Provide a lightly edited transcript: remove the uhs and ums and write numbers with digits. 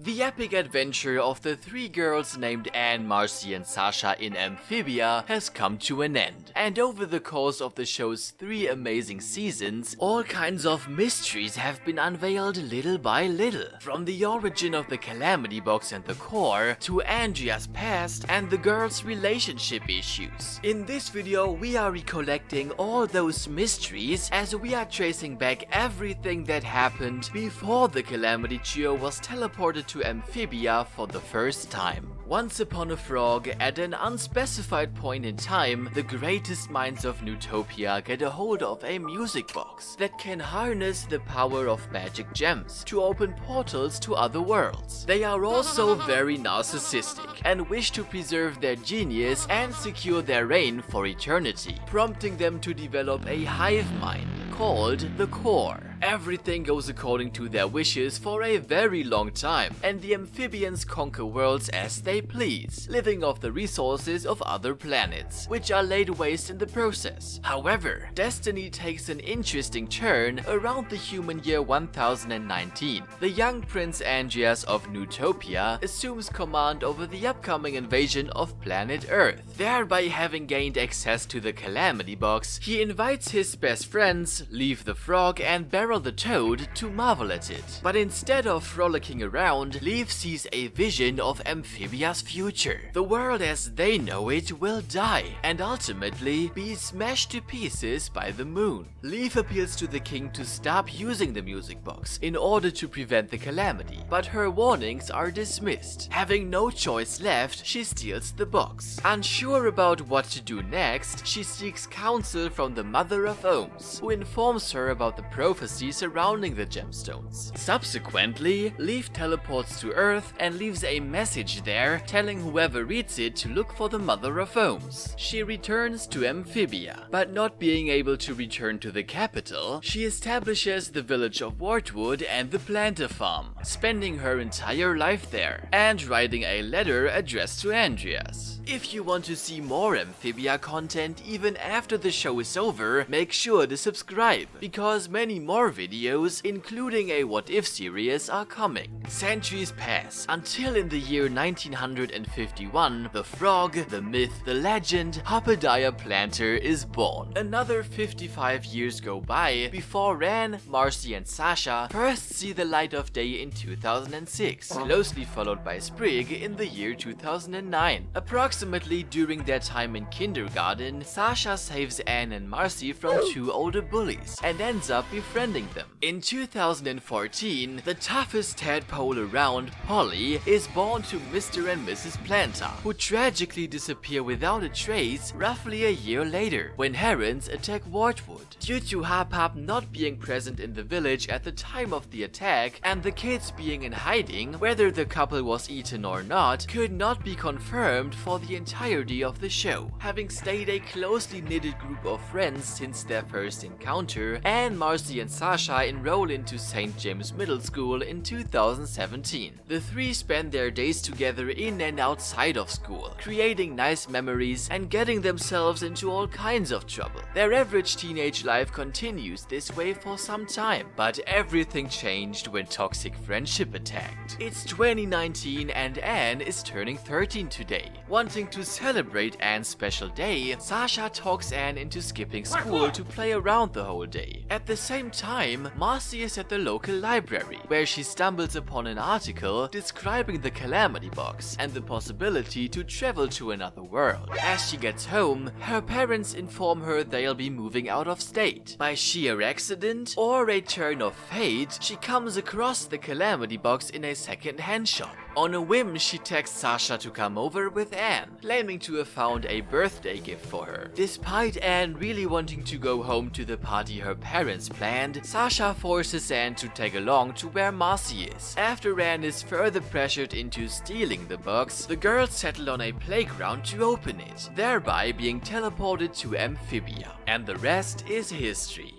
The epic adventure of the three girls named Anne, Marcy and Sasha in Amphibia has come to an end, and over the course of the show's 3 amazing seasons, all kinds of mysteries have been unveiled little by little, from the origin of the Calamity Box and the core, to Andrias' past and the girls' relationship issues. In this video, we are recollecting all those mysteries as we are tracing back everything that happened before the Calamity Trio was teleported to Amphibia for the first time. Once upon a frog, at an unspecified point in time, the greatest minds of Newtopia get a hold of a music box that can harness the power of magic gems to open portals to other worlds. They are also very narcissistic and wish to preserve their genius and secure their reign for eternity, prompting them to develop a hive mind called the Core. Everything goes according to their wishes for a very long time, and the amphibians conquer worlds as they please, living off the resources of other planets, which are laid waste in the process. However, destiny takes an interesting turn around the human year 1019. The young Prince Andrias of Newtopia assumes command over the upcoming invasion of planet Earth. Thereby having gained access to the Calamity Box, he invites his best friends, Leif the Frog and Barrel the Toad, to marvel at it. But instead of frolicking around, Leif sees a vision of Amphibia's future. The world as they know it will die, and ultimately be smashed to pieces by the moon. Leif appeals to the king to stop using the music box in order to prevent the calamity, but her warnings are dismissed. Having no choice left, she steals the box. Unsure about what to do next, she seeks counsel from the Mother of Ohms, who informs her about the prophecy surrounding the gemstones. Subsequently, Leif teleports to Earth and leaves a message there telling whoever reads it to look for the Mother of Ohms. She returns to Amphibia, but not being able to return to the capital, she establishes the village of Wartwood and the Plantar farm, spending her entire life there, and writing a letter addressed to Andrias. If you want to see more Amphibia content even after the show is over, make sure to subscribe, because many more videos, including a What If series, are coming. Centuries pass until in the year 1951, the frog, the myth, the legend, Hoppediah Plantar is born. Another 55 years go by before Anne, Marcy and Sasha first see the light of day in 2006, closely followed by Sprig in the year 2009. Approximately during their time in kindergarten, Sasha saves Anne and Marcy from 2 older bullies and ends up befriending them. In 2014, the toughest tadpole around, Polly, is born to Mr. and Mrs. Plantar, who tragically disappear without a trace roughly a year later, when herons attack Wartwood. Due to Hop not being present in the village at the time of the attack, and the kids being in hiding, whether the couple was eaten or not could not be confirmed for the entirety of the show. Having stayed a closely knitted group of friends since their first encounter, Anne, Marcy and Sasha enroll into St. James Middle School in 2017. The 3 spend their days together in and outside of school, creating nice memories and getting themselves into all kinds of trouble. Their average teenage life continues this way for some time, but everything changed when toxic friendship attacked. It's 2019 and Anne is turning 13 today. Wanting to celebrate Anne's special day, Sasha talks Anne into skipping school to play around the whole day. At the same time, Marcy is at the local library, where she stumbles upon an article describing the Calamity Box and the possibility to travel to another world. As she gets home, her parents inform her they'll be moving out of state. By sheer accident or a turn of fate, she comes across the Calamity Box in a second-hand shop. On a whim, she texts Sasha to come over with Anne, claiming to have found a birthday gift for her. Despite Anne really wanting to go home to the party her parents planned, Sasha forces Anne to tag along to where Marcy is. After Anne is further pressured into stealing the box, the girls settle on a playground to open it, thereby being teleported to Amphibia. And the rest is history.